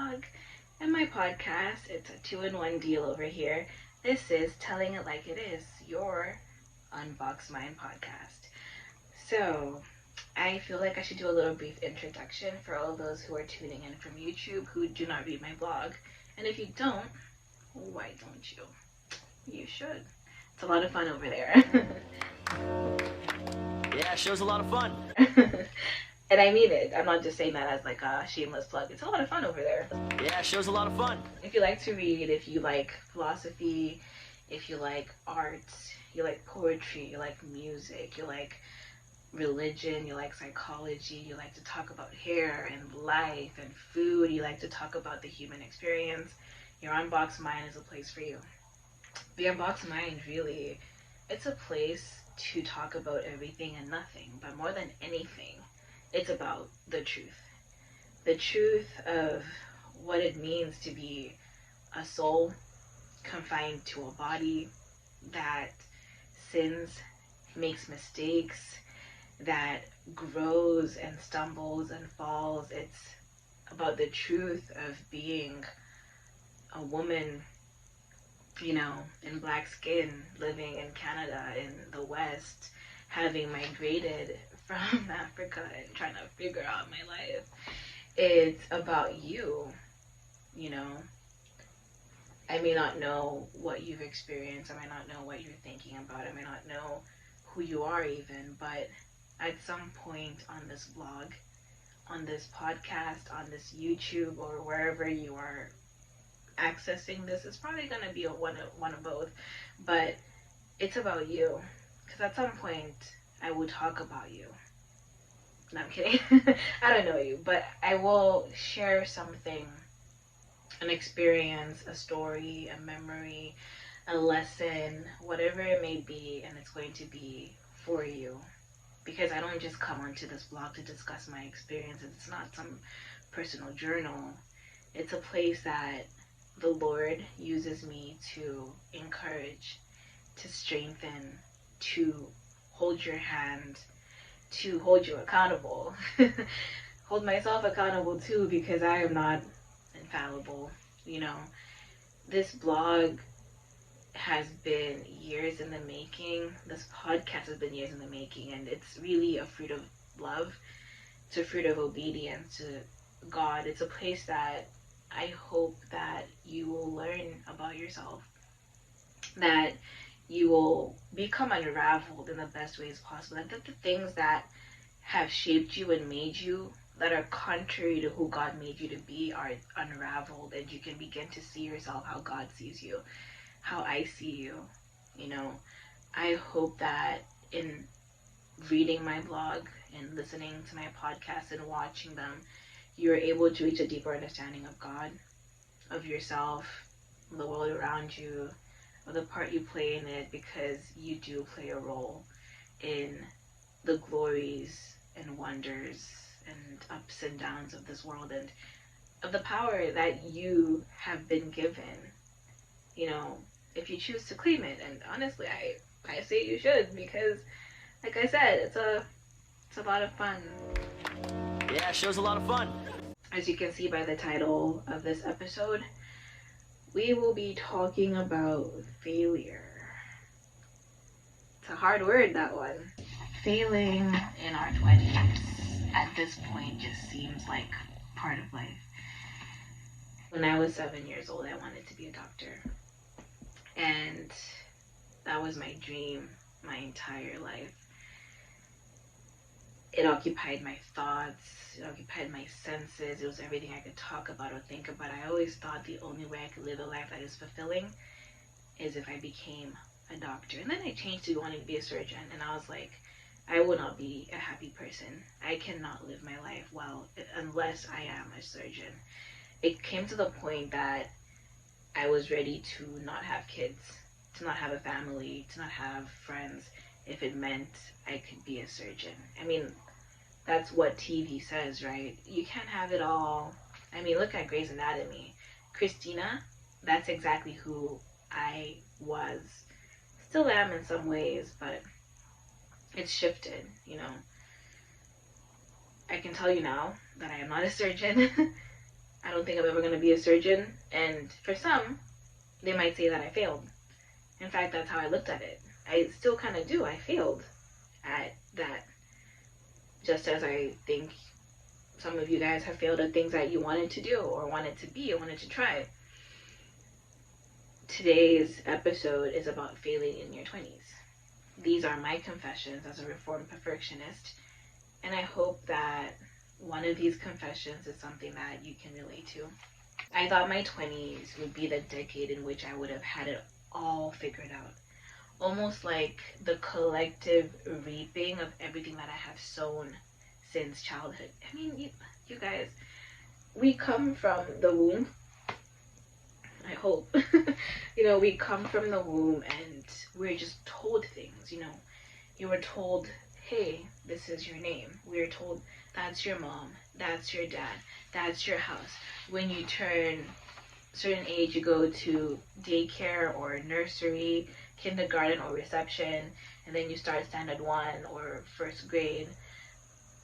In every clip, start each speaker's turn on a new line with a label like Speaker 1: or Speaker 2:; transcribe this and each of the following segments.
Speaker 1: blog and my podcast. It's a two-in-one deal over here. This is Telling It Like It Is, your UnBoxed I podcast. So, I feel like I should do a little brief introduction for all those who are tuning in from YouTube who do not read my blog. And if you don't, why don't you? You should. It's a lot of fun over there.
Speaker 2: Yeah, show's a lot of fun.
Speaker 1: And I mean it. I'm not just saying that as like a shameless plug. It's a lot of fun over there.
Speaker 2: Yeah, show's a lot of fun.
Speaker 1: If you like to read, if you like philosophy, if you like art, you like poetry, you like music, you like religion, you like psychology, you like to talk about hair and life and food, you like to talk about the human experience, your Unboxed Mind is a place for you. The Unboxed Mind, really, it's a place to talk about everything and nothing, but more than anything, it's about the truth. The truth of what it means to be a soul confined to a body that sins, makes mistakes, that grows and stumbles and falls. It's about the truth of being a woman, you know, in black skin, living in Canada, in the West, having migrated from Africa and trying to figure out my life. It's about you, you know. I may not know what you've experienced. I may not know what you're thinking about. I may not know who you are even, but at some point on this blog, on this podcast, on this YouTube, or wherever you are accessing this, it's probably going to be one of both, but it's about you, because at some point I will talk about you. No, I'm kidding. I don't know you, but I will share something, an experience, a story, a memory, a lesson, whatever it may be, and it's going to be for you. Because I don't just come onto this blog to discuss my experiences. It's not some personal journal. It's a place that the Lord uses me to encourage, to strengthen, to hold your hand, to hold you accountable. Hold myself accountable too, because I am not infallible. You know, this blog has been years in the making. This podcast has been years in the making, and it's really a fruit of love. It's a fruit of obedience to God. It's a place that I hope that you will learn about yourself, that you will become unraveled in the best ways possible, and that the things that have shaped you and made you, that are contrary to who God made you to be, are unraveled, and you can begin to see yourself how God sees you, how I see you. You know, I hope that in reading my blog and listening to my podcast and watching them, you're able to reach a deeper understanding of God, of yourself, the world around you, of the part you play in it, because you do play a role in the glories and wonders and ups and downs of this world, and of the power that you have been given, you know, if you choose to claim it. And honestly, I say you should, because like I said, it's a lot of fun.
Speaker 2: Yeah, show's a lot of fun.
Speaker 1: As you can see by the title of this episode, we will be talking about failure. It's a hard word, that one. Failing in our 20s at this point just seems like part of life. When I was 7 years old, I wanted to be a doctor. And that was my dream my entire life. It occupied my thoughts, it occupied my senses, it was everything I could talk about or think about. I always thought the only way I could live a life that is fulfilling is if I became a doctor. And then I changed to wanting to be a surgeon, and I was like, I will not be a happy person. I cannot live my life well unless I am a surgeon. It came to the point that I was ready to not have kids, to not have a family, to not have friends, if it meant I could be a surgeon. I mean, that's what TV says, right? You can't have it all. I mean, look at Grey's Anatomy. Christina, that's exactly who I was. Still am in some ways, but it's shifted, you know. I can tell you now that I am not a surgeon. I don't think I'm ever going to be a surgeon. And for some, they might say that I failed. In fact, that's how I looked at it. I still kind of do. I failed at that. Just as I think some of you guys have failed at things that you wanted to do or wanted to be or wanted to try. Today's episode is about failing in your 20s. These are my confessions as a reformed perfectionist, and I hope that one of these confessions is something that you can relate to. I thought my 20s would be the decade in which I would have had it all figured out. Almost like the collective reaping of everything that I have sown since childhood. I mean, you guys, we come from the womb. I hope. We come from the womb and we're just told things, You were told, hey, this is your name. We are told, that's your mom, that's your dad, that's your house. When you turn a certain age, you go to daycare or nursery, kindergarten or reception, and then you start standard 1 or first grade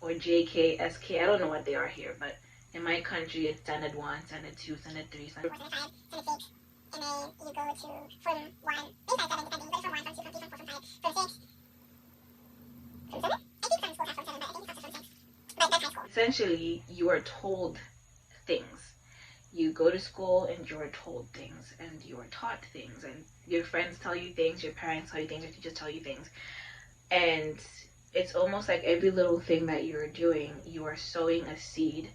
Speaker 1: or JK, SK. I don't know what they are here, but in my country, it's standard 1, standard 2, standard 3, standard 4, standard 5, standard 6, and then you go to form 1, maybe 7, depending. You go to form 1, form 2, form 3, form 4, form 5, form 6, form 7? I think some schools have form 7, but I think it's not form 6. But that's high school. Essentially, you are told things. You go to school and you're told things and you are taught things, and your friends tell you things, your parents tell you things, your teachers tell you things. And it's almost like every little thing that you're doing, you are sowing a seed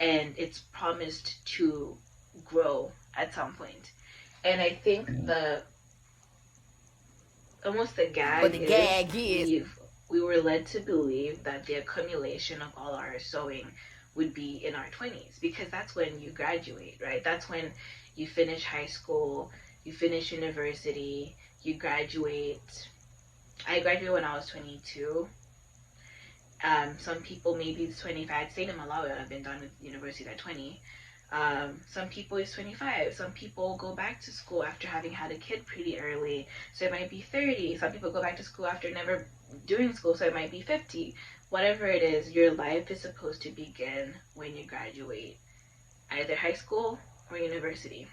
Speaker 1: and it's promised to grow at some point. And I think the gag is we were led to believe that the accumulation of all our sowing would be in our 20s, because that's when you graduate, right? That's when you finish high school, you finish university, you graduate. I graduated when I was 22. Some people maybe it's 25. Stayed in Malawi, I've been done with university at 20. Some people it's 25. Some people go back to school after having had a kid pretty early, so it might be 30. Some people go back to school after never doing school, so it might be 50. Whatever it is, your life is supposed to begin when you graduate, either high school or university.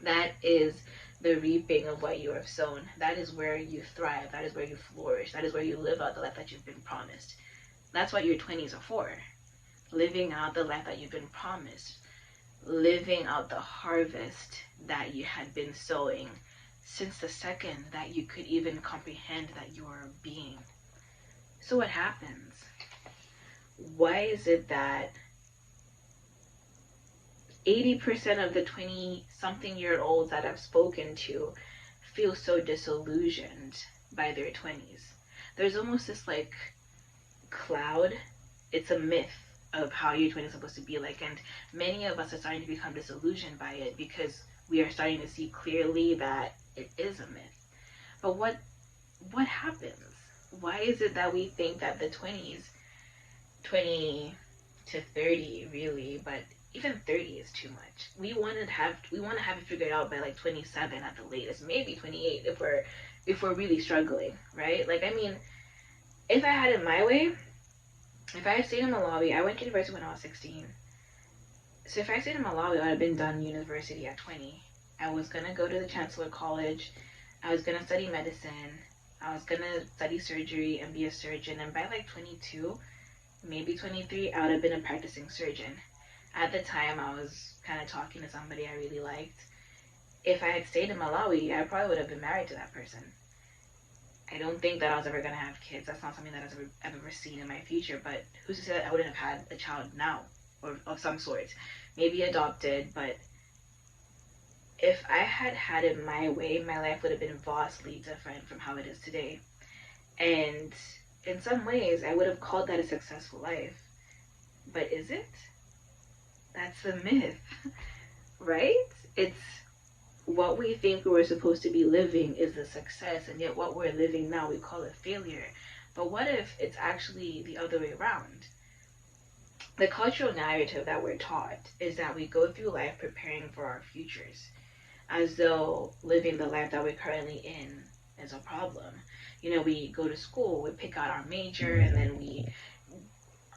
Speaker 1: That is the reaping of what you have sown. That is where you thrive. That is where you flourish. That is where you live out the life that you've been promised. That's what your 20s are for. Living out the life that you've been promised. Living out the harvest that you had been sowing since the second that you could even comprehend that you are a being. So what happens? Why is it that 80% of the 20-something-year-olds that I've spoken to feel so disillusioned by their 20s? There's almost this cloud. It's a myth of how your 20s are supposed to be like, and many of us are starting to become disillusioned by it because we are starting to see clearly that it is a myth. But what happens? Why is it that we think that the 20s, 20 to 30 really, but even 30 is too much. We want to have it figured out by 27 at the latest, maybe 28 if we're really struggling, right? If I had it my way, if I had stayed in Malawi, I went to university when I was 16. So if I stayed in Malawi, I would have been done university at 20. I was gonna go to the Chancellor College. I was gonna study medicine. I was gonna study surgery and be a surgeon. And by 22, maybe 23, I would have been a practicing surgeon. At the time, I was kind of talking to somebody I really liked. If I had stayed in Malawi, I probably would have been married to that person. I don't think that I was ever going to have kids. That's not something that I've ever seen in my future. But who's to say that I wouldn't have had a child now, or of some sort? Maybe adopted, but if I had had it my way, my life would have been vastly different from how it is today. And in some ways, I would have called that a successful life. But is it? That's the myth, right? It's what we think we're supposed to be living is the success, and yet what we're living now we call it failure. But what if it's actually the other way around? The cultural narrative that we're taught is that we go through life preparing for our futures, as though living the life that we're currently in is a problem. We go to school, we pick out our major, and then we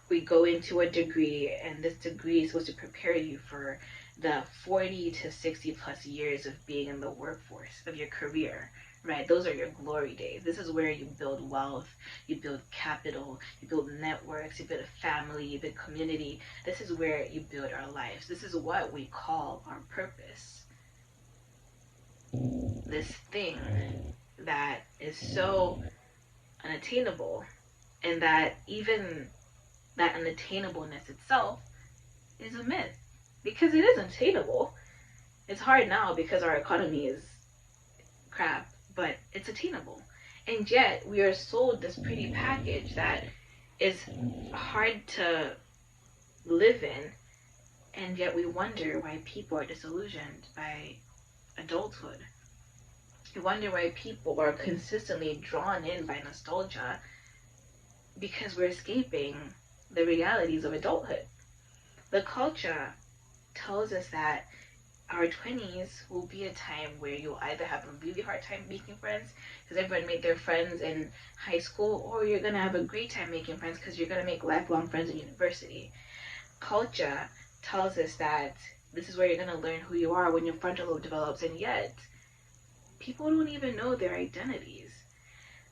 Speaker 1: we go into a degree, and this degree is supposed to prepare you for the 40 to 60 plus years of being in the workforce of your career, right? Those are your glory days. This is where you build wealth, you build capital, you build networks, you build a family, you build community. This is where you build our lives. This is what we call our purpose. This thing that is so unattainable, and that even that unattainableness itself is a myth, because it is attainable. It's hard now because our economy is crap, but it's attainable. And yet we are sold this pretty package that is hard to live in, and yet we wonder why people are disillusioned by adulthood. We wonder why people are consistently drawn in by nostalgia, because we're escaping the realities of adulthood. The culture tells us that our 20s will be a time where you'll either have a really hard time making friends because everyone made their friends in high school, or you're going to have a great time making friends because you're going to make lifelong friends in university. Culture tells us that this is where you're going to learn who you are when your frontal lobe develops, and yet people don't even know their identities.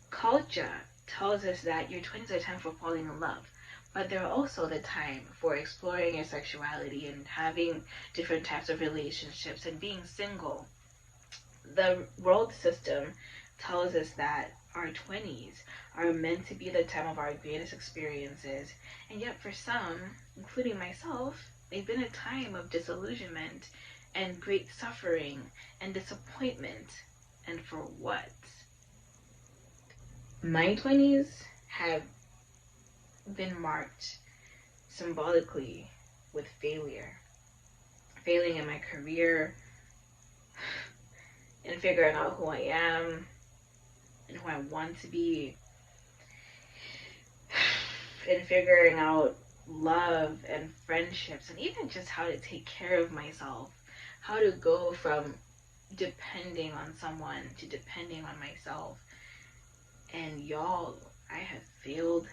Speaker 1: Culture tells us that your 20s are a time for falling in love, but they're also the time for exploring your sexuality and having different types of relationships and being single. The world system tells us that our 20s are meant to be the time of our greatest experiences, and yet for some, including myself, they've been a time of disillusionment and great suffering and disappointment. And for what? My 20s have been marked symbolically with failure. Failing in my career, in figuring out who I am and who I want to be, in figuring out love and friendships, and even just how to take care of myself, how to go from depending on someone to depending on myself. And y'all, I have failed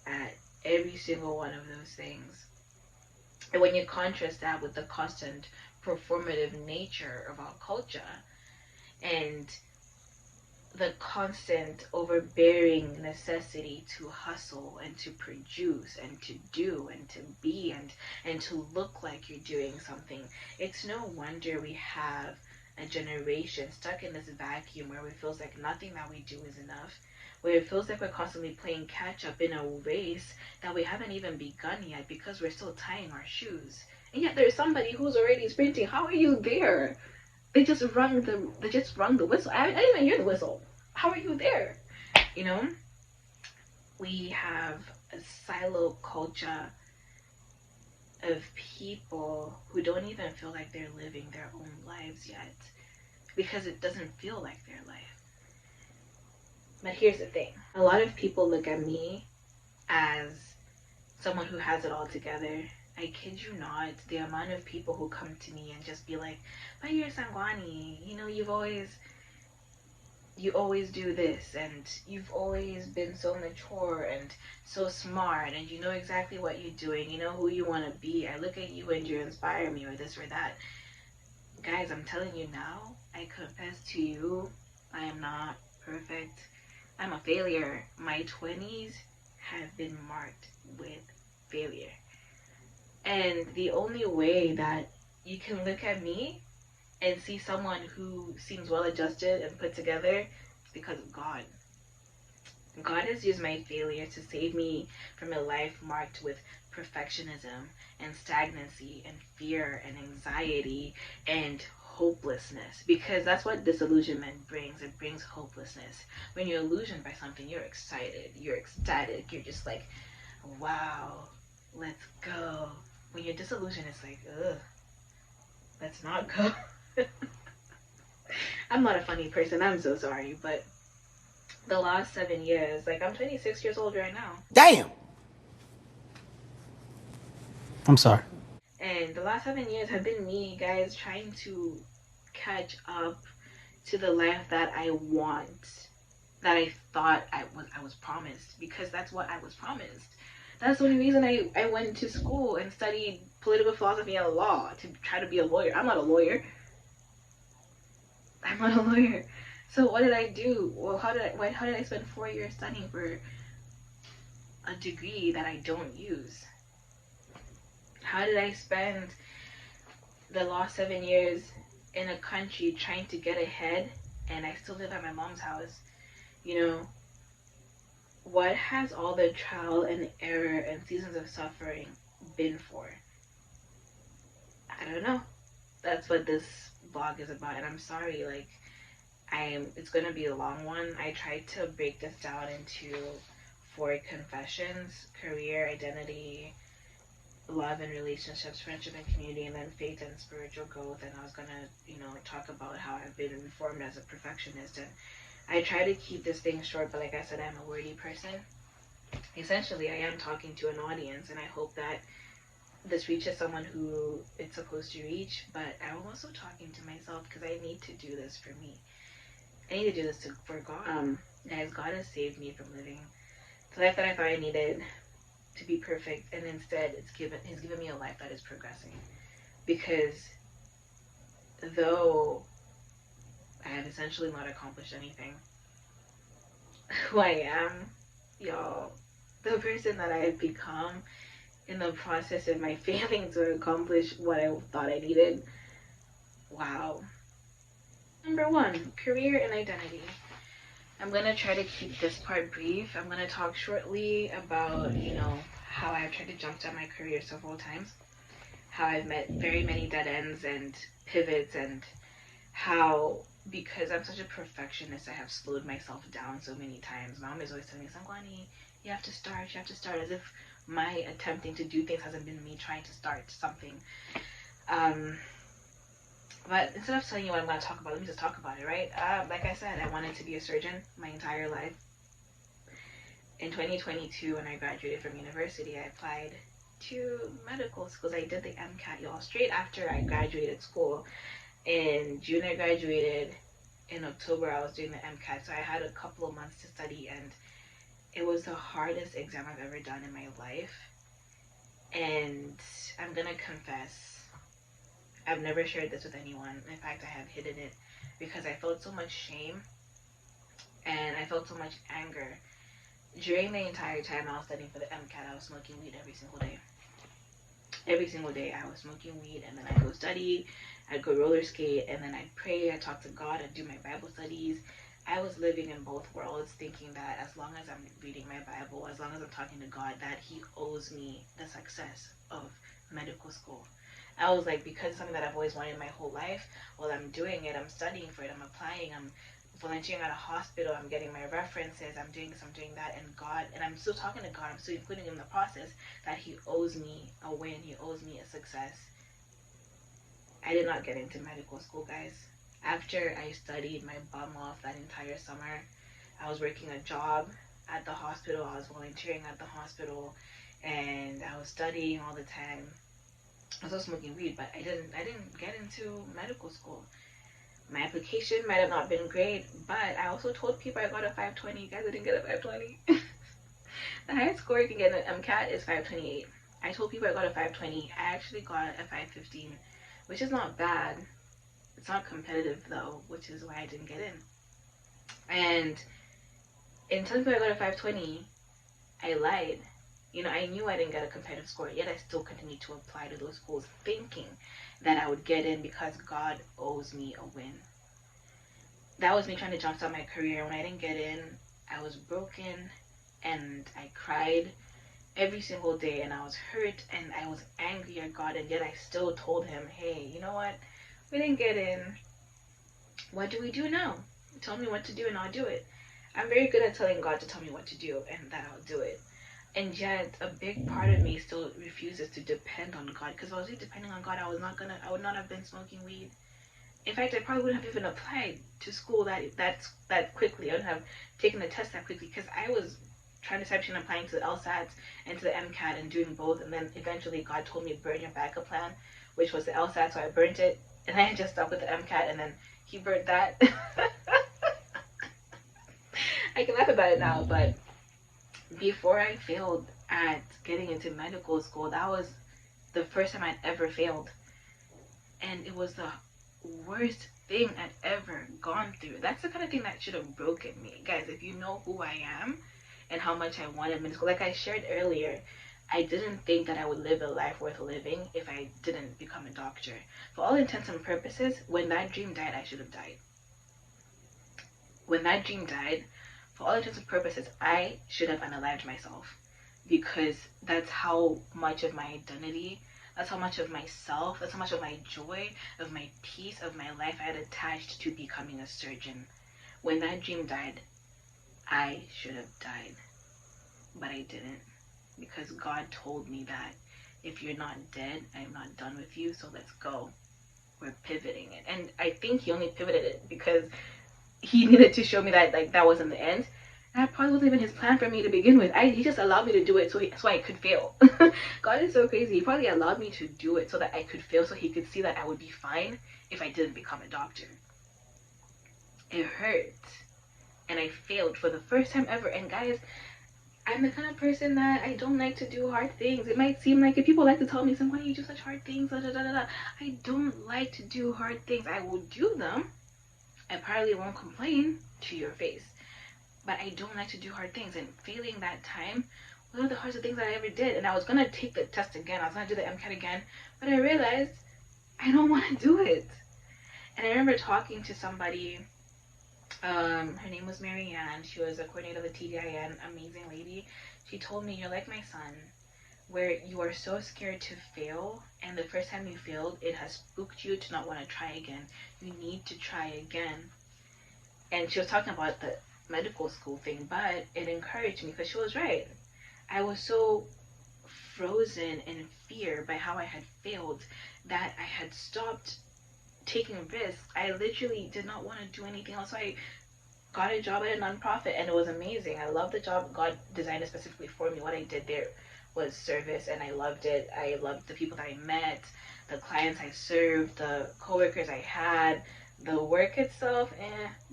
Speaker 1: at every single one of those things. And when you contrast that with the constant performative nature of our culture and the constant overbearing necessity to hustle and to produce and to do and to be and to look like you're doing something, it's no wonder we have a generation stuck in this vacuum where it feels like nothing that we do is enough, where it feels like we're constantly playing catch up in a race that we haven't even begun yet because we're still tying our shoes. And yet there's somebody who's already sprinting. How are you there? They just rung the whistle. I didn't even hear the whistle. How are you there? You know? We have a silo culture of people who don't even feel like they're living their own lives yet because it doesn't feel like their life. But here's the thing. A lot of people look at me as someone who has it all together. I kid you not, the amount of people who come to me and just be like, but you're Sangwani, you know, you always do this, and you've always been so mature and so smart, and you know exactly what you're doing, you know who you want to be. I look at you and you inspire me, or this or that. Guys, I'm telling you now, I confess to you, I am not perfect. I'm a failure. My 20s have been marked with failure. And the only way that you can look at me and see someone who seems well adjusted and put together is because of God. God has used my failure to save me from a life marked with perfectionism and stagnancy and fear and anxiety and hopelessness, because that's what disillusionment brings. It brings hopelessness. When you're illusioned by something, you're excited, you're ecstatic, you're just like, wow, let's go. When you're disillusioned, it's like, ugh, let's not go. I'm not a funny person, I'm so sorry, but the last 7 years, like, I'm 26 years old right now.
Speaker 3: Damn! I'm sorry.
Speaker 1: And the last 7 years have been me, guys, trying to catch up to the life that I want, that I thought I was promised, because that's what I was promised. That's the only reason I went to school and studied political philosophy and law, to try to be a lawyer. I'm not a lawyer. I'm not a lawyer. So what did I do? Well, how did I spend 4 years studying for a degree that I don't use? How did I spend the last 7 years in a country trying to get ahead, and I still live at my mom's house? You know, what has all the trial and error and seasons of suffering been for? I don't know. That's what this vlog is about, and I'm sorry, like, it's gonna be a long one. I tried to break this down into 4 confessions: career, identity, love and relationships, friendship and community, and then faith and spiritual growth. And I was gonna, talk about how I've been informed as a perfectionist. And I try to keep this thing short, but like I said, I'm a wordy person. Essentially, I am talking to an audience, and I hope that this reaches someone who it's supposed to reach. But I'm also talking to myself, because I need to do this for me. I need to do this for God. Guys, God has saved me from living the life that I thought I needed to be perfect, and instead he's given me a life that is progressing. Because though I have essentially not accomplished anything, who I am, y'all, the person that I have become in the process of my failing to accomplish what I thought I needed, wow. Number 1, career and identity. I'm going to try to keep this part brief. I'm going to talk shortly about, how I've tried to jumpstart my career several times, how I've met very many dead ends and pivots, and how, because I'm such a perfectionist, I have slowed myself down so many times. Mom is always telling me, Sangwani, you have to start, as if my attempting to do things hasn't been me trying to start something. But instead of telling you what I'm going to talk about, let me just talk about it, right? Like I said, I wanted to be a surgeon my entire life. In 2022, when I graduated from university, I applied to medical schools. I did the MCAT, y'all, straight after I graduated school. In June, I graduated. In October, I was doing the MCAT. So I had a couple of months to study, and it was the hardest exam I've ever done in my life. And I'm going to confess, I've never shared this with anyone. In fact, I have hidden it because I felt so much shame and I felt so much anger. During the entire time I was studying for the MCAT, I was smoking weed every single day. Every single day I was smoking weed, and then I'd go study, I'd go roller skate, and then I'd pray, I'd talk to God, I'd do my Bible studies. I was living in both worlds, thinking that as long as I'm reading my Bible, as long as I'm talking to God, that He owes me the success of medical school. I was like, because it's something that I've always wanted my whole life, well, I'm doing it, I'm studying for it, I'm applying, I'm volunteering at a hospital, I'm getting my references, I'm doing this, I'm doing that, and God, and I'm still talking to God, I'm still including Him in the process, that He owes me a win, He owes me a success. I did not get into medical school, guys. After I studied my bum off that entire summer, I was working a job at the hospital, I was volunteering at the hospital, and I was studying all the time. I was also smoking weed, but I didn't get into medical school. My application might have not been great, but I also told people I got a 520. Guys, I didn't get a 520. The highest score you can get in an MCAT is 528. I told people I got a 520. I actually got a 515, which is not bad. It's not competitive though, which is why I didn't get in. And in telling people I got a 520, I lied. I knew I didn't get a competitive score, yet I still continued to apply to those schools, thinking that I would get in because God owes me a win. That was me trying to jumpstart my career. When I didn't get in, I was broken, and I cried every single day, and I was hurt, and I was angry at God, and yet I still told Him, hey, you know what? We didn't get in. What do we do now? Tell me what to do, and I'll do it. I'm very good at telling God to tell me what to do, and that I'll do it. And yet, a big part of me still refuses to depend on God. Because if I was depending on God, I would not have been smoking weed. In fact, I probably wouldn't have even applied to school that quickly. I wouldn't have taken the test that quickly, because I was trying to decide between applying to the LSATs and to the MCAT and doing both. And then eventually God told me, burn your backup plan, which was the LSAT. So I burnt it, and I just stuck with the MCAT, and then He burnt that. I can laugh about it now, but before I failed, at getting into medical school, that was the first time I'd ever failed. And it was the worst thing I'd ever gone through. That's the kind of thing that should have broken me. Guys, if you know who I am and how much I wanted medical, like I shared earlier, I didn't think that I would live a life worth living if I didn't become a doctor. For all intents and purposes, when that dream died, I should have died. When that dream died, for all intents and purposes, I should have unalived myself, because that's how much of my identity, that's how much of myself, that's how much of my joy, of my peace, of my life I had attached to becoming a surgeon. When that dream died, I should have died, but I didn't, because God told me that if you're not dead, I'm not done with you, so let's go. We're pivoting it. And I think he only pivoted it because he needed to show me that like that wasn't the end. And that probably wasn't even his plan for me to begin with. He just allowed me to do it so I could fail. God is so crazy. He probably allowed me to do it so that I could fail, so he could see that I would be fine if I didn't become a doctor. It hurt. And I failed for the first time ever. And guys, I'm the kind of person that I don't like to do hard things. It might seem like, if people like to tell me, why do you do such hard things? Da, da, da, da, da. I don't like to do hard things. I will do them. I probably won't complain to your face, but I don't like to do hard things. And failing that time was one of the hardest things that I ever did. And I was gonna take the test again. I was gonna do the MCAT again, but I realized I don't want to do it. And I remember talking to somebody. Her name was Marianne. She was a coordinator of the TDIN, amazing lady. She told me, you're like my son, where you are so scared to fail, and the first time you failed, it has spooked you to not want to try again. You need to try again. And she was talking about the medical school thing, but it encouraged me because she was right. I was so frozen in fear by how I had failed that I had stopped taking risks. I literally did not want to do anything else. So I got a job at a nonprofit, and it was amazing. I loved the job. God designed it specifically for me. What I did there was service, and I loved it. I loved the people that I met, the clients I served, the coworkers I had, the work itself,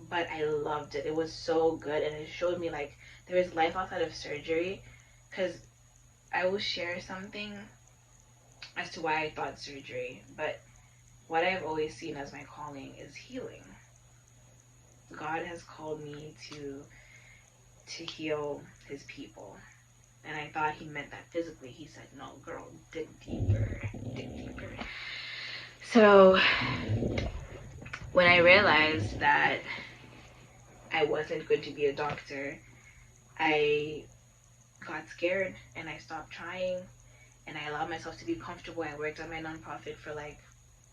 Speaker 1: but I loved it. It was so good, and it showed me like there is life outside of surgery. Because I will share something as to why I thought surgery, but what I've always seen as my calling is healing. God has called me to heal his people. And I thought he meant that physically. He said, no, girl, dig deeper, dig deeper. So when I realized that I wasn't going to be a doctor, I got scared and I stopped trying, and I allowed myself to be comfortable. I worked at my nonprofit for like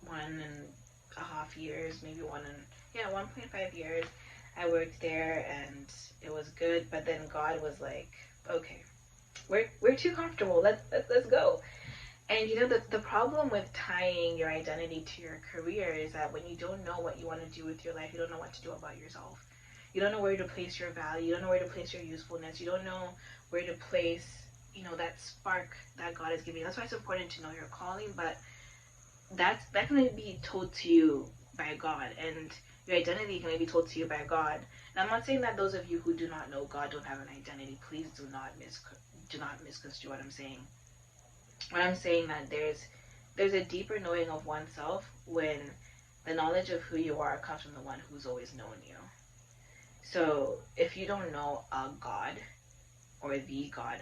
Speaker 1: 1.5 years, maybe 1.5 years. I worked there and it was good, but then God was like, okay, we're too comfortable. Let's go. And you know, the problem with tying your identity to your career is that when you don't know what you want to do with your life, you don't know what to do about yourself. You don't know where to place your value. You don't know where to place your usefulness. You don't know where to place, you know, that spark that God is giving you. That's why it's important to know your calling, but that can only be told to you by God, and your identity can only be told to you by God. And I'm not saying that those of you who do not know God don't have an identity. Please do not misconstrue what I'm saying. What I'm saying that there's a deeper knowing of oneself when the knowledge of who you are comes from the one who's always known you. So if you don't know a God or the God,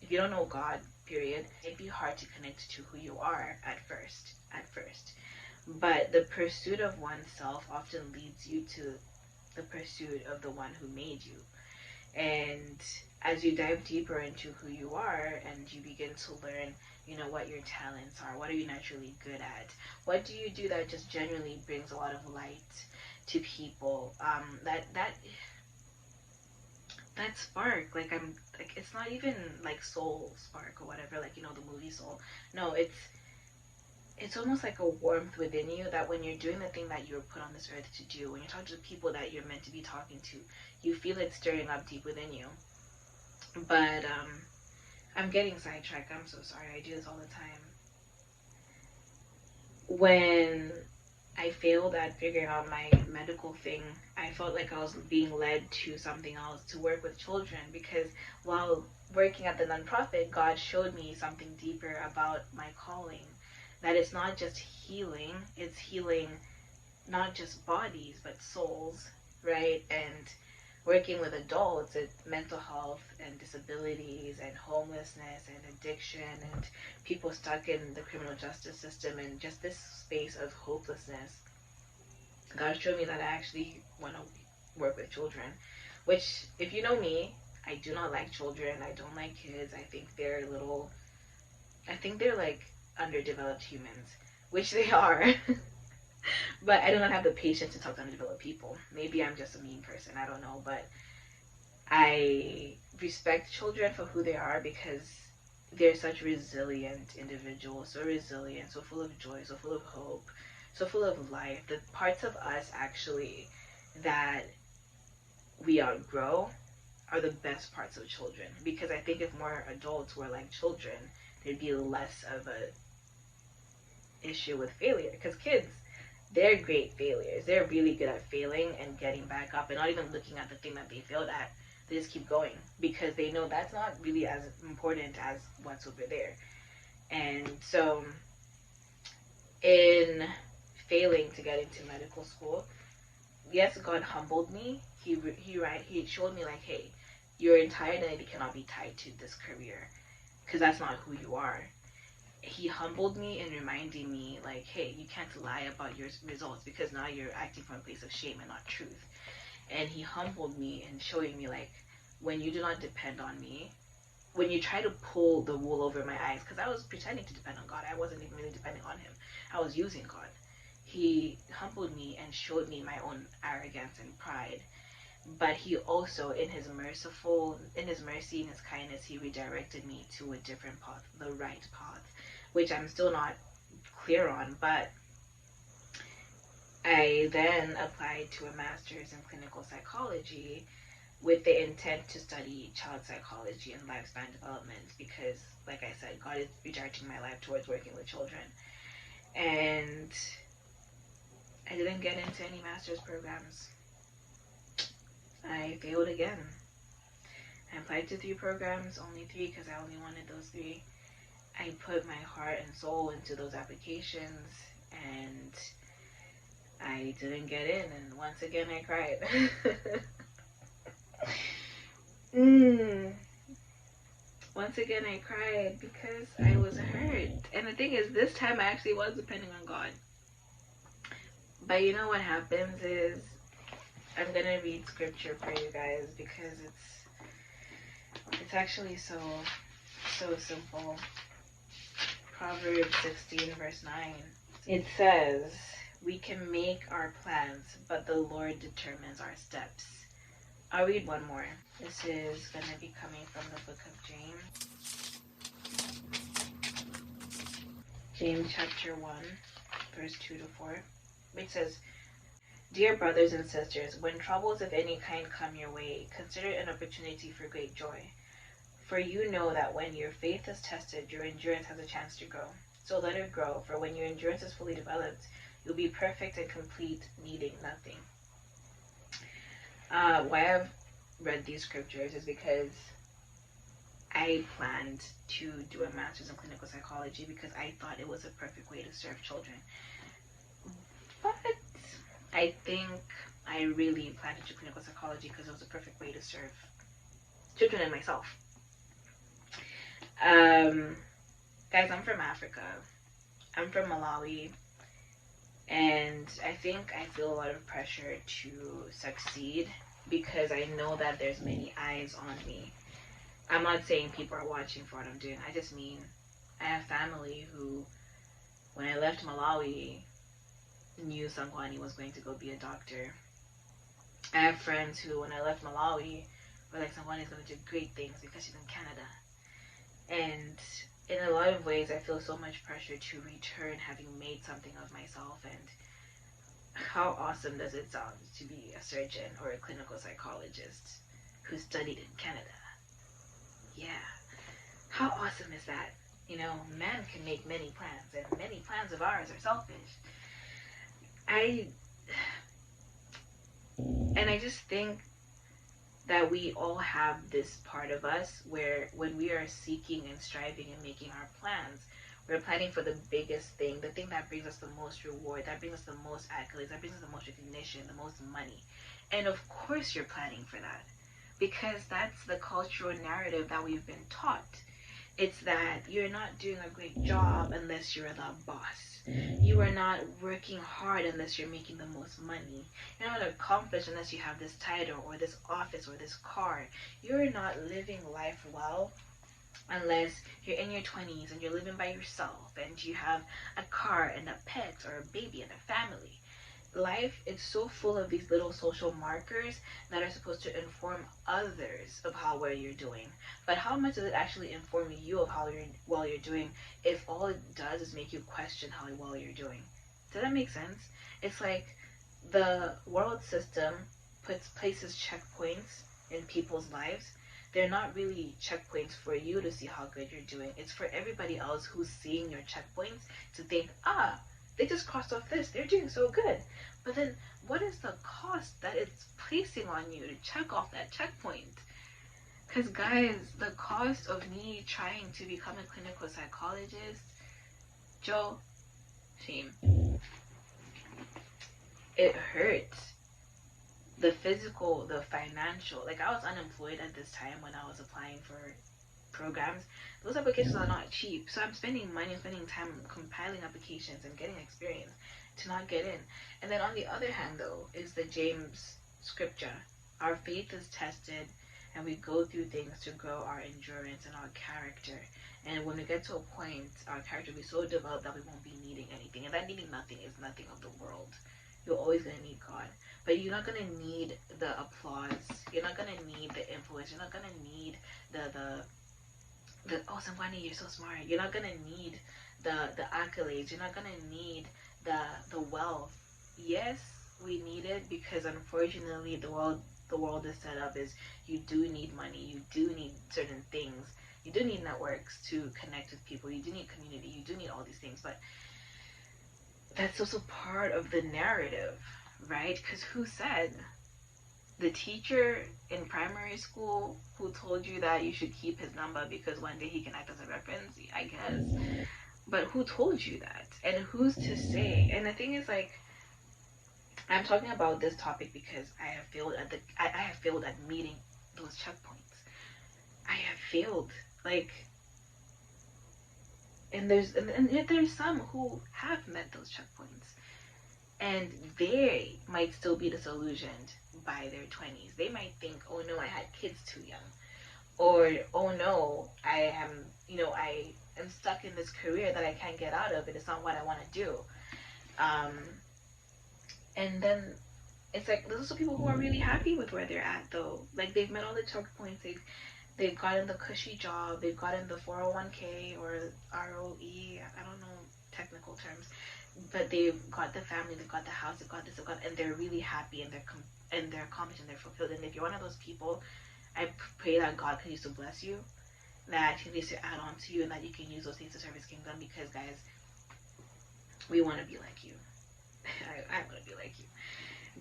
Speaker 1: if you don't know God, period, it'd be hard to connect to who you are at first. But the pursuit of oneself often leads you to the pursuit of the one who made you. And as you dive deeper into who you are and you begin to learn, you know, what your talents are, what are you naturally good at, what do you do that just genuinely brings a lot of light to people, that spark, like it's not even like soul spark or whatever, like, you know, the movie Soul. No, it's almost like a warmth within you that when you're doing the thing that you were put on this earth to do, when you're talking to the people that you're meant to be talking to, you feel it stirring up deep within you. But I'm getting sidetracked. I'm so sorry. I do this all the time. When I failed at figuring out my medical thing, I felt like I was being led to something else, to work with children, because while working at the nonprofit, God showed me something deeper about my calling. That it's not just healing, it's healing not just bodies, but souls, right? And working with adults, it's mental health and disabilities and homelessness and addiction and people stuck in the criminal justice system and just this space of hopelessness. God showed me that I actually want to work with children, which, if you know me, I do not like children. I don't like kids. I think they're like underdeveloped humans, which they are. But I do not have the patience to talk to underdeveloped people. Maybe I'm just a mean person. I don't know. But I respect children for who they are because they're such resilient individuals. So resilient, so full of joy, so full of hope, so full of life. The parts of us actually that we outgrow are the best parts of children. Because I think if more adults were like children, there'd be less of a issue with failure. Because kids, they're great failures. They're really good at failing and getting back up and not even looking at the thing that they failed at. They just keep going because they know that's not really as important as what's over there. And so in failing to get into medical school, yes, God humbled me. He showed me like, hey, your entire identity cannot be tied to this career because that's not who you are. He humbled me and reminding me like, hey, you can't lie about your results because now you're acting from a place of shame and not truth. And he humbled me and showing me like, when you do not depend on me, when you try to pull the wool over my eyes, because I was pretending to depend on God, I wasn't even really depending on him, I was using God. He humbled me and showed me my own arrogance and pride. But he also, in his mercy and his kindness, he redirected me to a different path, the right path, which I'm still not clear on. But I then applied to a master's in clinical psychology with the intent to study child psychology and lifespan development because, like I said, God is redirecting my life towards working with children. And I didn't get into any master's programs. I failed again. I applied to 3 programs, only 3 because I only wanted those 3. I put my heart and soul into those applications and I didn't get in, and once again I cried. Once again I cried because I was hurt. And the thing is, this time I actually was depending on God. But you know what happens is, I'm gonna read scripture for you guys because it's actually so simple. Proverbs 16 verse 9. It says, we can make our plans, but the Lord determines our steps. I'll read one more. This is going to be coming from the book of James. James chapter 1, verse 2 to 4. Which says, dear brothers and sisters, when troubles of any kind come your way, consider it an opportunity for great joy. For you know that when your faith is tested, your endurance has a chance to grow. So let it grow, for when your endurance is fully developed, you'll be perfect and complete, needing nothing. Why I've read these scriptures is because I planned to do a master's in clinical psychology because I thought it was a perfect way to serve children. But I think I really planned to do clinical psychology because it was a perfect way to serve children and myself. Guys, I'm from Africa. I'm from Malawi. And I think I feel a lot of pressure to succeed because I know that there's many eyes on me. I'm not saying people are watching for what I'm doing. I just mean I have family who, when I left Malawi, knew Sangwani was going to go be a doctor. I have friends who, when I left Malawi, were like, Sangwani is going to do great things because she's in Canada. And in a lot of ways, I feel so much pressure to return having made something of myself. And how awesome does it sound to be a surgeon or a clinical psychologist who studied in Canada? Yeah. How awesome is that? You know, man can make many plans, and many plans of ours are selfish. I just think that we all have this part of us where when we are seeking and striving and making our plans, we're planning for the biggest thing, the thing that brings us the most reward, that brings us the most accolades, that brings us the most recognition, the most money. And of course you're planning for that, because that's the cultural narrative that we've been taught. It's that you're not doing a great job unless you're the boss. You are not working hard unless you're making the most money. You're not accomplished unless you have this title or this office or this car. You're not living life well unless you're in your 20s and you're living by yourself and you have a car and a pet or a baby and a family. Life is so full of these little social markers that are supposed to inform others of how well you're doing. But how much does it actually inform you of how well you're doing if all it does is make you question how well you're doing? Does that make sense? It's like the world system places checkpoints in people's lives. They're not really checkpoints for you to see how good you're doing. It's for everybody else who's seeing your checkpoints to think, they just crossed off this, they're doing so good. But then what is the cost that it's placing on you to check off that checkpoint? Because guys, the cost of me trying to become a clinical psychologist, Joe, shame. It hurts. The physical, the financial. Like, I was unemployed at this time when I was applying for programs. Those applications are not cheap. So I'm spending money, spending time compiling applications and getting experience to not get in. And then on the other hand, though, is the James scripture. Our faith is tested and we go through things to grow our endurance and our character. And when we get to a point, our character will be so developed that we won't be needing anything. And that needing nothing is nothing of the world. You're always going to need God. But you're not going to need the applause. You're not going to need the influence. You're not going to need the oh, Sangwani, you're so smart. You're not going to need the accolades. You're not going to need the wealth. Yes, we need it because unfortunately the world is set up is you do need money. You do need certain things. You do need networks to connect with people. You do need community. You do need all these things. But that's also part of the narrative, right? Because who said? The teacher in primary school who told you that you should keep his number because one day he can act as a reference, I guess. But who told you that? And who's to say? And the thing is, like, I'm talking about this topic because I have failed at meeting those checkpoints. I have failed. Like, and yet there's some who have met those checkpoints. And they might still be disillusioned by their 20s. They might think, oh no, I had kids too young. Or, oh no, I am stuck in this career that I can't get out of. It is not what I want to do. And then it's like, those are people who are really happy with where they're at though. Like, they've met all the checkpoints. They've gotten the cushy job. They've gotten the 401k or ROE. I don't know technical terms. But they've got the family, they've got the house, they've got this, and they're really happy and they're accomplished and they're fulfilled. And if you're one of those people, I pray that God continues to bless you, that He continues to add on to you, and that you can use those things to serve His kingdom. Because guys, we want to be like you. I want to be like you.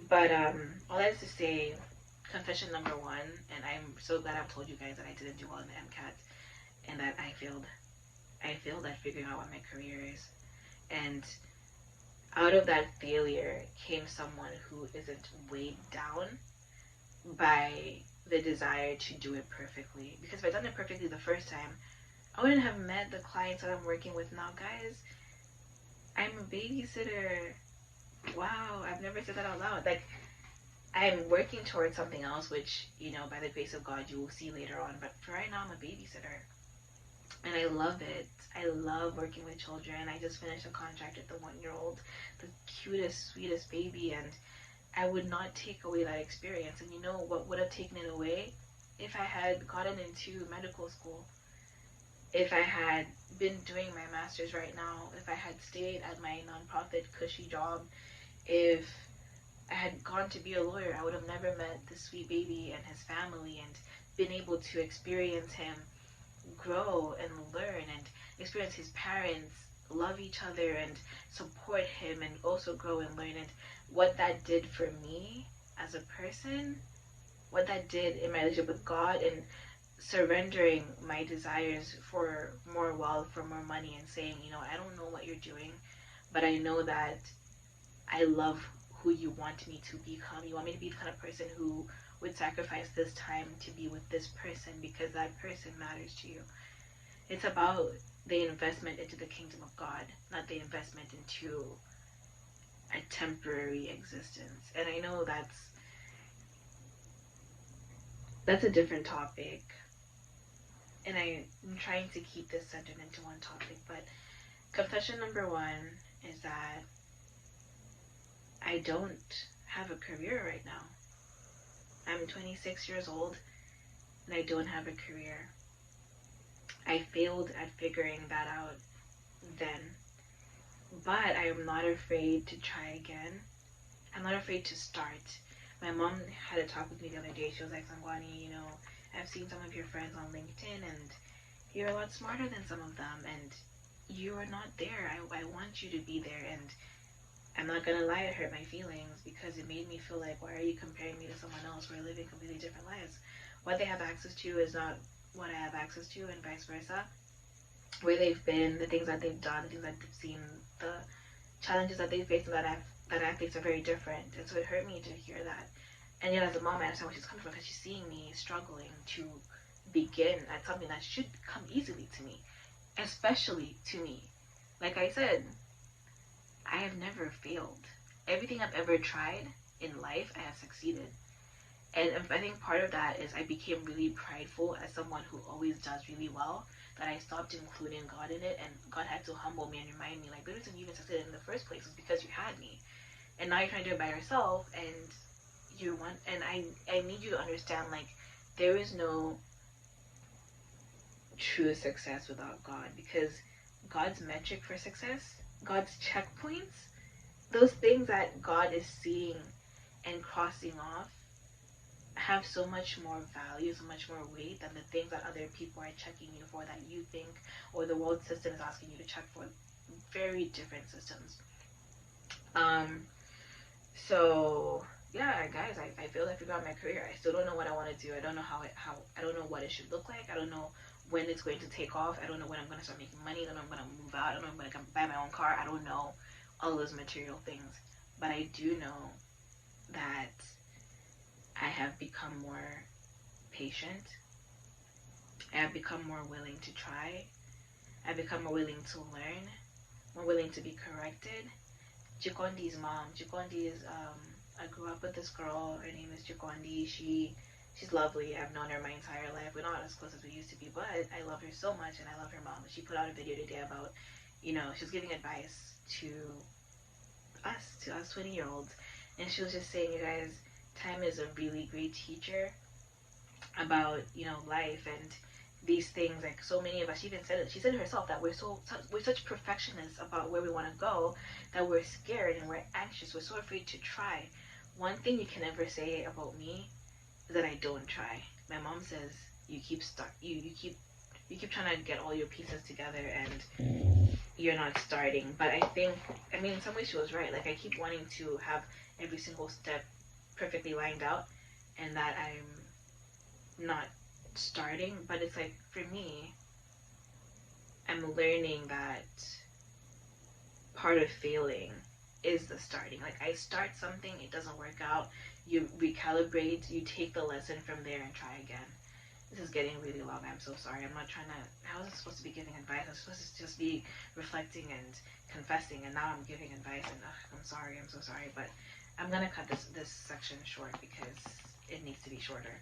Speaker 1: But all that is to say, confession number one, and I'm so glad I've told you guys that I didn't do well in the MCAT, and that I failed. I failed at figuring out what my career is, and out of that failure came someone who isn't weighed down by the desire to do it perfectly. Because if I'd done it perfectly the first time, I wouldn't have met the clients that I'm working with now. Guys, I'm a babysitter. Wow, I've never said that out loud. Like, I'm working towards something else, which, by the grace of God, you will see later on. But for right now, I'm a babysitter. And I love it. I love working with children. I just finished a contract with the 1-year-old, the cutest, sweetest baby, and I would not take away that experience. And you know what would have taken it away? If I had gotten into medical school, if I had been doing my master's right now, if I had stayed at my nonprofit cushy job, if I had gone to be a lawyer, I would have never met this sweet baby and his family and been able to experience him grow and learn and experience his parents love each other and support him and also grow and learn. And what that did for me as a person, what that did in my relationship with God, and surrendering my desires for more wealth, for more money, and saying, I don't know what you're doing, but I know that I love who you want me to become. You want me to be the kind of person who would sacrifice this time to be with this person because that person matters to you. It's about the investment into the kingdom of God, not the investment into a temporary existence. And I know that's a different topic, and I'm trying to keep this centered into one topic. But confession number one is that I don't have a career right now. I'm 26 years old and I don't have a career. I failed at figuring that out then, but I am not afraid to try again. I'm not afraid to start. My mom had a talk with me the other day. She was like, Sangwani, I've seen some of your friends on LinkedIn and you're a lot smarter than some of them, and you are not there. I want you to be there. And I'm not gonna lie, it hurt my feelings because it made me feel like, why are you comparing me to someone else? We're living completely different lives. What they have access to is not what I have access to, and vice versa. Where they've been, the things that they've done, the things that they've seen, the challenges that they've faced, and that I face are very different. And so it hurt me to hear that. And yet, as a mom, I understand where she's coming from because she's seeing me struggling to begin at something that should come easily to me, especially to me. Like I said, I have never failed. Everything I've ever tried in life, I have succeeded. And I think part of that is I became really prideful as someone who always does really well, that I stopped including God in it, and God had to humble me and remind me, like, the reason you even succeeded in the first place was because you had me. And now you're trying to do it by yourself, and I need you to understand, like, there is no true success without God, because God's metric for success, God's checkpoints, those things that God is seeing and crossing off have so much more value, so much more weight than the things that other people are checking you for, that you think, or the world system is asking you to check for. Very different systems. So yeah, guys, I feel like I figured out my career. I still don't know what I want to do. I don't know how I don't know what it should look like. I don't know when it's going to take off. I don't know when I'm going to start making money. I don't know when I'm going to move out. I don't know when I'm going to buy my own car. I don't know all those material things. But I do know that I have become more patient. I have become more willing to try. I've become more willing to learn, more willing to be corrected. Jikondi's mom. Jikondi is I grew up with this girl. Her name is Jikondi. She's lovely. I've known her my entire life. We're not as close as we used to be, but I love her so much, and I love her mom. She put out a video today about, she's giving advice to us 20-year-olds, and she was just saying, you guys, time is a really great teacher about life and these things. Like, so many of us, she said it herself, that we're such perfectionists about where we want to go, that we're scared and we're anxious, we're so afraid to try. One thing you can never say about me is that I don't try. My mom says you keep trying to get all your pieces together and you're not starting. But I mean, in some ways she was right. Like, I keep wanting to have every single step perfectly lined out, and that I'm not starting. But it's like, for me, I'm learning that part of failing is the starting. Like, I start something, it doesn't work out, you recalibrate, you take the lesson from there and try again. This is getting really long. I'm so sorry. I'm not trying to. How was I supposed to be giving advice? I was supposed to just be reflecting and confessing, and now I'm giving advice. And I'm sorry. I'm so sorry. But I'm gonna cut this section short because it needs to be shorter.